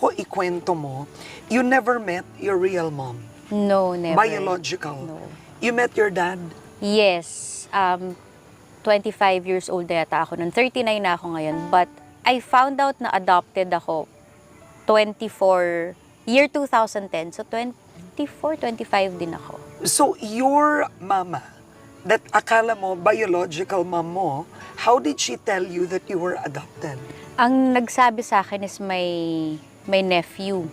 ko ikwento mo, you never met your real mom. No, never. Biological. No. You met your dad? Yes. 25 years old na yata ako. Noon 39 na ako ngayon. But I found out na adopted ako year 2010. So 24, 25 din ako. So your mama, that akala mo biological mom mo, how did she tell you that you were adopted? Ang nagsabi sa akin is my nephew.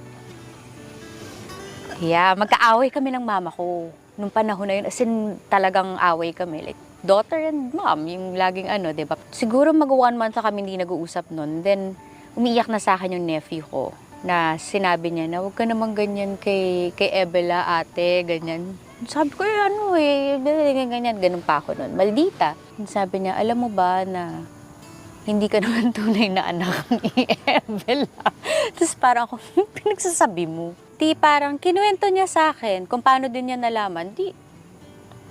Yeah, magkaaway kami ng mama ko. Nung panahon na yun, as in talagang away kami. Like, daughter and mom, yung laging di ba? Siguro mag-1 month na kami hindi nag-uusap nun. Then, umiiyak na sa akin yung nephew ko. Na sinabi niya na, huwag ka naman ganyan kay Ebela, ate, ganyan. Sabi ko, ganyan, ganun pa ako nun. Maldita. Sabi niya, alam mo ba na hindi ka naman tunay na anak ni Ebela. Tapos parang ako, pinagsasabi mo. Di parang kinuwento niya sa akin kung paano din niya nalaman. Di,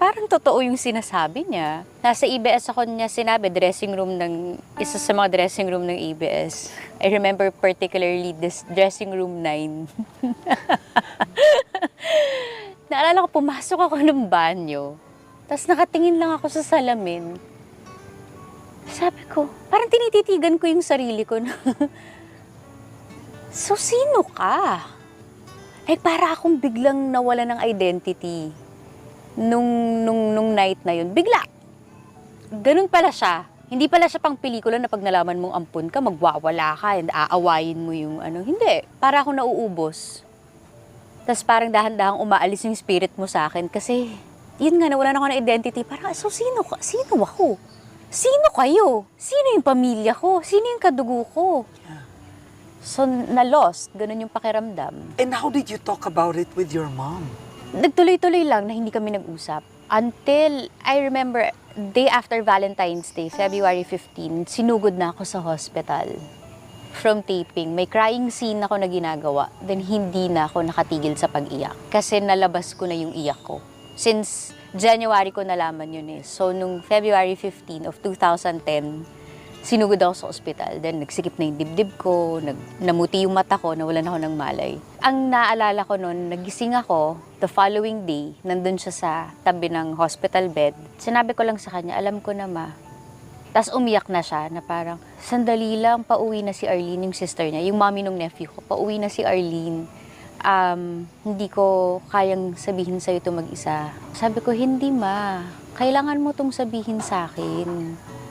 parang totoo yung sinasabi niya. Nasa EBS ako niya sinabi, isa sa mga dressing room ng EBS. I remember particularly this dressing room 9. Naalala ko, pumasok ako ng banyo. Tapos nakatingin lang ako sa salamin. Sabi ko, parang tinititigan ko yung sarili ko na, so sino ka? Para akong biglang nawala ng identity nung night na yun. Bigla. Ganun pala siya. Hindi pala siya pang pelikula na pag nalaman mong ampun ka, magwawala ka and aawayin mo yung Hindi. Para akong nauubos. Tapos parang dahan-dahang umaalis yung spirit mo sa akin kasi yun nga, nawala na ako ng identity. Parang, so sino ka? Sino ako? Sino kayo? Sino yung pamilya ko? Sino yung kadugo ko? Yeah. So, na-lost. Ganun yung pakiramdam. And how did you talk about it with your mom? Nagtuloy-tuloy lang na hindi kami nag-usap. Until, I remember, day after Valentine's Day, February 15, sinugod na ako sa hospital. From taping, may crying scene ako na ginagawa. Then, hindi na ako nakatigil sa pag-iyak. Kasi nalabas ko na yung iyak ko. Since January ko nalaman yun eh. So, nung February 15 of 2010, sinugod ako sa ospital. Then, nagsikip na yung dibdib ko, namuti yung mata ko, nawalan ako ng malay. Ang naalala ko noon, nagising ako, the following day, nandun siya sa tabi ng hospital bed. Sinabi ko lang sa kanya, alam ko na ma. Tapos umiyak na siya, na parang, sandali lang, pauwi na si Arlene, yung sister niya, yung mommy ng nephew ko, pauwi na si Arlene. Hindi ko kayang sabihin sa'yo ito mag-isa. Sabi ko, hindi ma. Kailangan mo itong sabihin sa akin.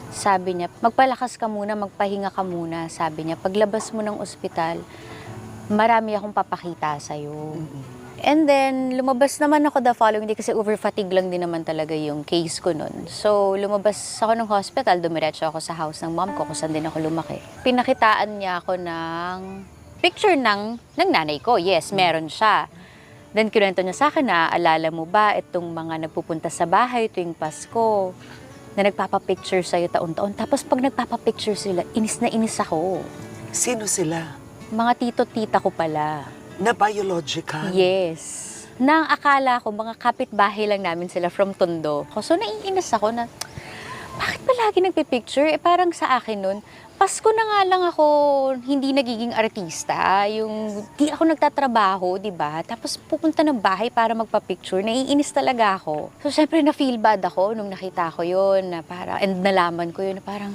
Sabi niya, magpalakas ka muna, magpahinga ka muna. Sabi niya, paglabas mo ng ospital, marami akong papakita sa'yo. And then, lumabas naman ako the following day kasi over-fatigue lang din naman talaga yung case ko nun. So, lumabas ako ng hospital, dumiretso ako sa house ng mom ko kung saan din ako lumaki. Pinakitaan niya ako ng picture ng nanay ko. Yes, meron siya. Then, kinuwento niya sa akin na, alala mo ba itong mga nagpupunta sa bahay tuwing Pasko, na nagpapapicture sa'yo taon-taon. Tapos pag nagpapapicture sila, inis na inis ako. Sino sila? Mga tito-tita ko pala. Na biological? Yes. Nang akala ko, mga kapitbahay lang namin sila from Tondo. So, naiinis ako na, bakit ba lagi nagpipicture? Parang sa akin nun, Pasko na nga lang ako hindi nagiging artista. Yung di ako nagtatrabaho, di ba? Tapos pupunta ng bahay para magpa-picture. Naiinis talaga ako. So, syempre, na-feel bad ako nung nakita ko yun. And nalaman ko yun na parang,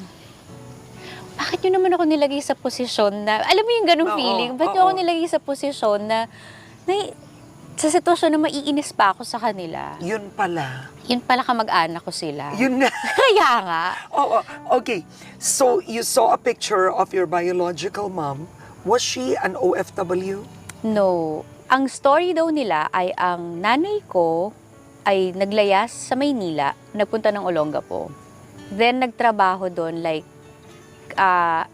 bakit nyo naman ako nilagay sa posisyon na, alam mo yung ganong feeling? Bakit nyo ako nilagay sa posisyon na sa sitwasyon na maiinis pa ako sa kanila? Yun pala. Yun pala kamag-anak ko sila. Yun nga. Kaya nga. Okay. So, you saw a picture of your biological mom. Was she an OFW? No. Ang story daw nila ay ang nanay ko ay naglayas sa Maynila, nagpunta ng Olongapo. Then, nagtrabaho doon like,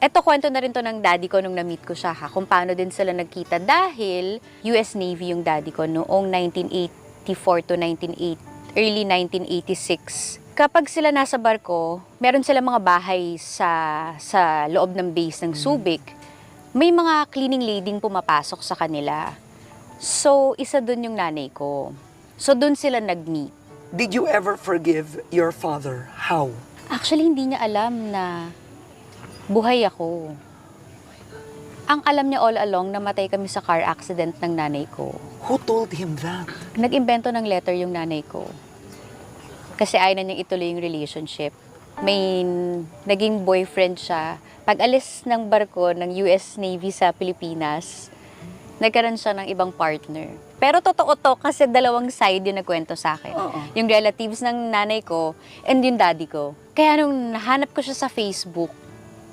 eto kwento na rin to ng daddy ko nung na-meet ko siya kung paano din sila nagkita dahil US Navy yung daddy ko noong 1984 to early 1986. Kapag sila nasa barko, meron sila mga bahay sa loob ng base ng Subic. May mga cleaning lady pumapasok sa kanila. So, isa dun yung nanay ko. So, dun sila nag-meet. Did you ever forgive your father? How? Actually, hindi niya alam na buhay ako. Ang alam niya all along, namatay kami sa car accident ng nanay ko. Who told him that? Nag-imbento ng letter yung nanay ko. Kasi ayaw na niyang ituloy yung relationship. May naging boyfriend siya. Pag alis ng barko ng US Navy sa Pilipinas, nagkaroon siya ng ibang partner. Pero totoo to kasi dalawang side yung nagkwento sa akin. Yung relatives ng nanay ko and yung daddy ko. Kaya nung nahanap ko siya sa Facebook,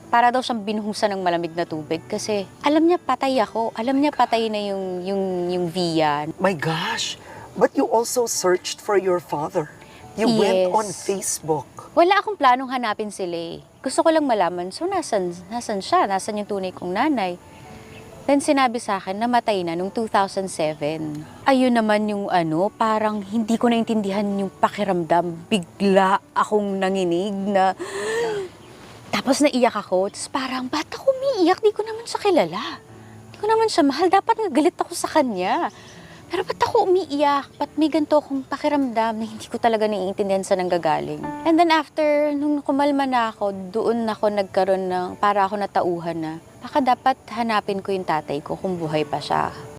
para daw siyang binuhusan ng malamig na tubig kasi alam niya patay ako. Alam niya patay na yung Via. My gosh, but you also searched for your father. You went Yes. on Facebook. Wala akong planong hanapin sila eh. Gusto ko lang malaman, so nasan siya? Nasan yung tunay kong nanay? Then sinabi sa akin, namatay na nung 2007. Ayun naman yung parang hindi ko naintindihan yung pakiramdam. Bigla akong nanginig na... Tapos naiyak ako. Tapos parang, ba't ako umiiyak? Di ko naman siya kilala. Di ko naman siya mahal. Dapat nga galit ako sa kanya. Pero ba't ako umiiyak? Ba't may ganito akong pakiramdam na hindi ko talaga naiintindihan sa nanggagaling? And then after, nung kumalma na ako, doon ako nagkaroon ng, para ako natauhan na, baka dapat hanapin ko yung tatay ko kung buhay pa siya.